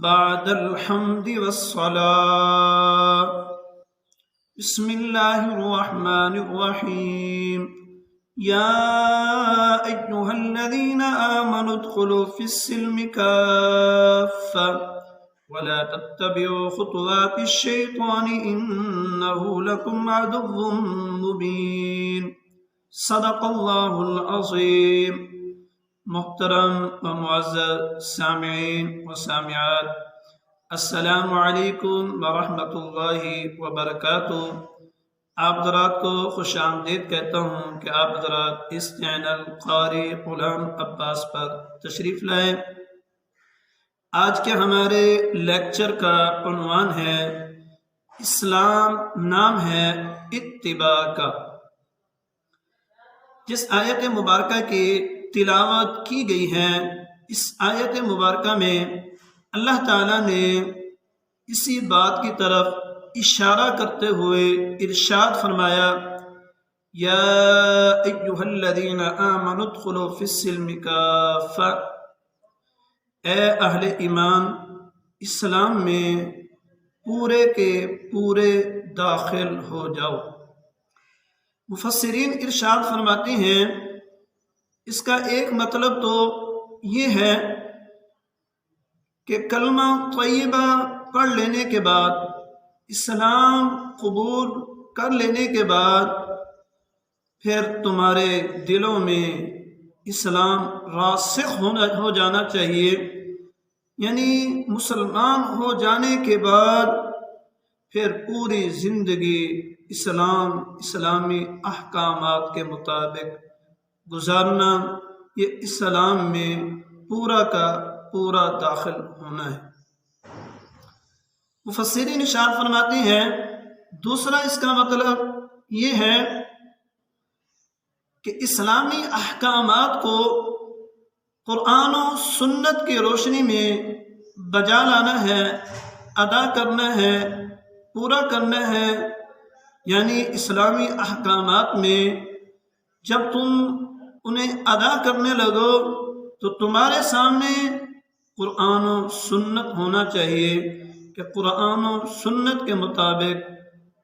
بعد الحمد والصلاة بسم الله الرحمن الرحيم يا أيها الذين آمنوا ادخلوا في السلم كافة ولا تتبعوا خطوات الشيطان إنه لكم عدو مبين صدق الله العظيم۔ محترم و معزز سامعین و سامعات، السلام علیکم ورحمۃ اللہ وبرکاتہ۔ آپ حضرات کو خوش آمدید کہتا ہوں کہ آپ حضرات اس چینل قاری غلام عباس پر تشریف لائیں۔ آج کے ہمارے لیکچر کا عنوان ہے اسلام نام ہے اتباع کا۔ جس آیت مبارکہ کی تلاوت کی گئی ہے، اس آیت مبارکہ میں اللہ تعالیٰ نے اسی بات کی طرف اشارہ کرتے ہوئے ارشاد فرمایا، یا ایھا الذین آمنوا ادخلوا فی السلم کافۃ، اے اہل ایمان اسلام میں پورے کے پورے داخل ہو جاؤ۔ مفسرین ارشاد فرماتے ہیں اس کا ایک مطلب تو یہ ہے کہ کلمہ طیبہ پڑھ لینے کے بعد، اسلام قبول کر لینے کے بعد، پھر تمہارے دلوں میں اسلام راسخ ہو جانا چاہیے، یعنی مسلمان ہو جانے کے بعد پھر پوری زندگی اسلامی احکامات کے مطابق گزارنا، یہ اسلام میں پورا کا پورا داخل ہونا ہے۔ مفسرین ارشاد فرماتے ہیں دوسرا اس کا مطلب یہ ہے کہ اسلامی احکامات کو قرآن و سنت کی روشنی میں بجا لانا ہے، ادا کرنا ہے، پورا کرنا ہے۔ یعنی اسلامی احکامات میں جب تم انہیں ادا کرنے لگو تو تمہارے سامنے قرآن و سنت ہونا چاہیے کہ قرآن و سنت کے مطابق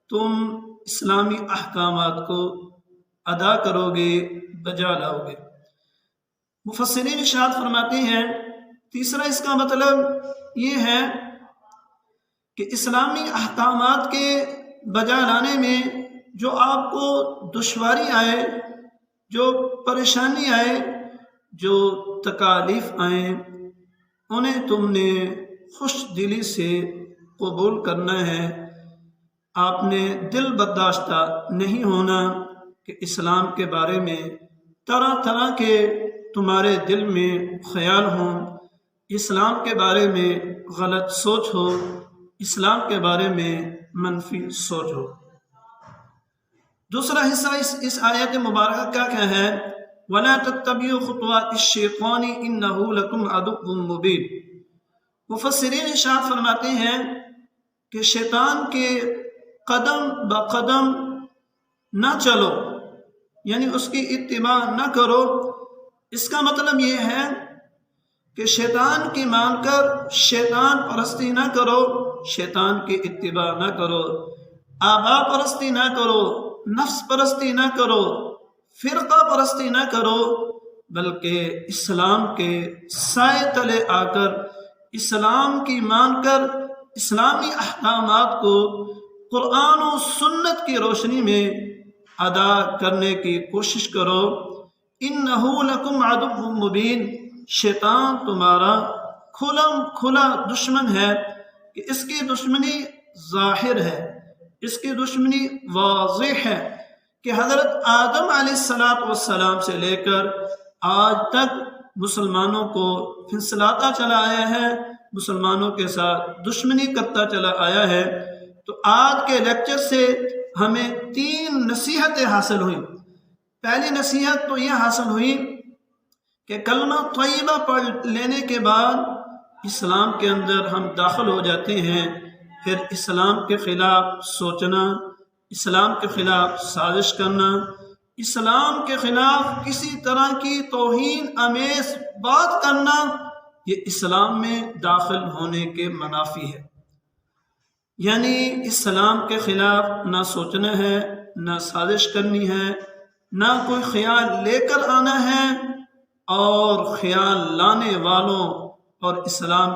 تم اسلامی احکامات کو ادا کرو گے، بجا لاؤ گے۔ مفسرین ارشاد فرماتے ہیں تیسرا اس کا مطلب یہ ہے کہ اسلامی احکامات کے بجا لانے میں جو آپ کو دشواری آئے، جو پریشانی آئے، جو تکالیف آئیں، انہیں تم نے خوش دلی سے قبول کرنا ہے۔ آپ نے دل برداشتہ نہیں ہونا کہ اسلام کے بارے میں طرح طرح کے تمہارے دل میں خیال ہوں، اسلام کے بارے میں غلط سوچ ہو، اسلام کے بارے میں منفی سوچ ہو۔ دوسرا حصہ اس آیت مبارکہ کا کیا ہے؟ وَلَا تَتَّبِعُوا خُطُوَاتِ الشَّيْطَانِ إِنَّهُ لَكُمْ عَدُوٌّ مُّبِينٌ۔ مفسرین ارشاد فرماتے ہیں کہ شیطان کے قدم بقدم نہ چلو، یعنی اس کی اتباع نہ کرو۔ اس کا مطلب یہ ہے کہ شیطان کی مان کر شیطان پرستی نہ کرو، شیطان کی اتباع نہ کرو، آبا پرستی نہ کرو، نفس پرستی نہ کرو، فرقہ پرستی نہ کرو، بلکہ اسلام کے سائے تلے آ کر اسلام کی مان کر اسلامی احکامات کو قرآن و سنت کی روشنی میں ادا کرنے کی کوشش کرو۔ اِنَّهُ لَكُمْ عَدُوٌّ مُّبِينٌ، شیطان تمہارا کھلا دشمن ہے کہ اس کی دشمنی ظاہر ہے، اس کی دشمنی واضح ہے کہ حضرت آدم علیہ السلام سے لے کر آج تک مسلمانوں کو پھنسلاتا چلا آیا ہے، مسلمانوں کے ساتھ دشمنی کرتا چلا آیا ہے۔ تو آج کے لیکچر سے ہمیں 3 نصیحتیں حاصل ہوئیں۔ پہلی نصیحت تو یہ حاصل ہوئی کہ کلمہ طیبہ پڑھ لینے کے بعد اسلام کے اندر ہم داخل ہو جاتے ہیں، پھر اسلام کے خلاف سوچنا، اسلام کے خلاف سازش کرنا، اسلام کے خلاف کسی طرح کی توہین آمیز بات کرنا، یہ اسلام میں داخل ہونے کے منافی ہے، یعنی اسلام کے خلاف نہ سوچنا ہے، نہ سازش کرنی ہے، نہ کوئی خیال لے کر آنا ہے، اور خیال لانے والوں اور اسلام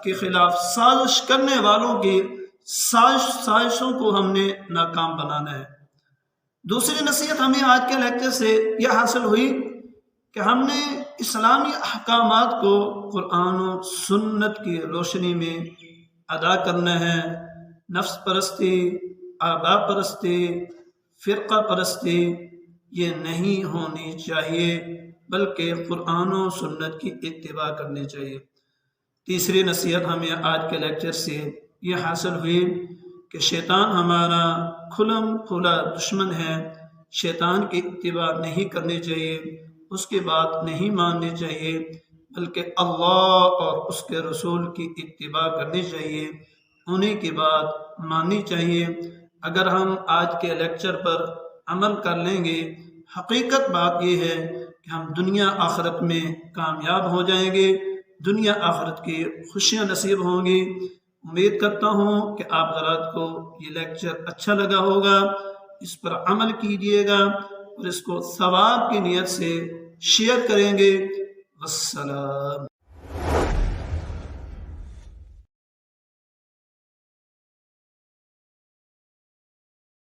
کے خلاف سازش کرنے والوں کی سازشوں کو ہم نے ناکام بنانا ہے۔ دوسری نصیحت ہمیں آج کے لیکچر سے یہ حاصل ہوئی کہ ہم نے اسلامی احکامات کو قرآن و سنت کی روشنی میں ادا کرنا ہے۔ نفس پرستی، آبا پرستی، فرقہ پرستی یہ نہیں ہونی چاہیے، بلکہ قرآن و سنت کی اتباع کرنی چاہیے۔ تیسری نصیحت ہمیں آج کے لیکچر سے یہ حاصل ہوئی کہ شیطان ہمارا کھلم کھلا دشمن ہے، شیطان کی اتباع نہیں کرنی چاہیے، اس کی بات نہیں ماننی چاہیے، بلکہ اللہ اور اس کے رسول کی اتباع کرنی چاہیے، انہیں کی بات ماننی چاہیے۔ اگر ہم آج کے لیکچر پر عمل کر لیں گے، حقیقت بات یہ ہے کہ ہم دنیا آخرت میں کامیاب ہو جائیں گے، دنیا آخرت کی خوشیاں نصیب ہوں گی۔ امید کرتا ہوں کہ آپ حضرات کو یہ لیکچر اچھا لگا ہوگا، اس پر عمل کیجیے گا اور اس کو ثواب کی نیت سے شیئر کریں گے۔ والسلام۔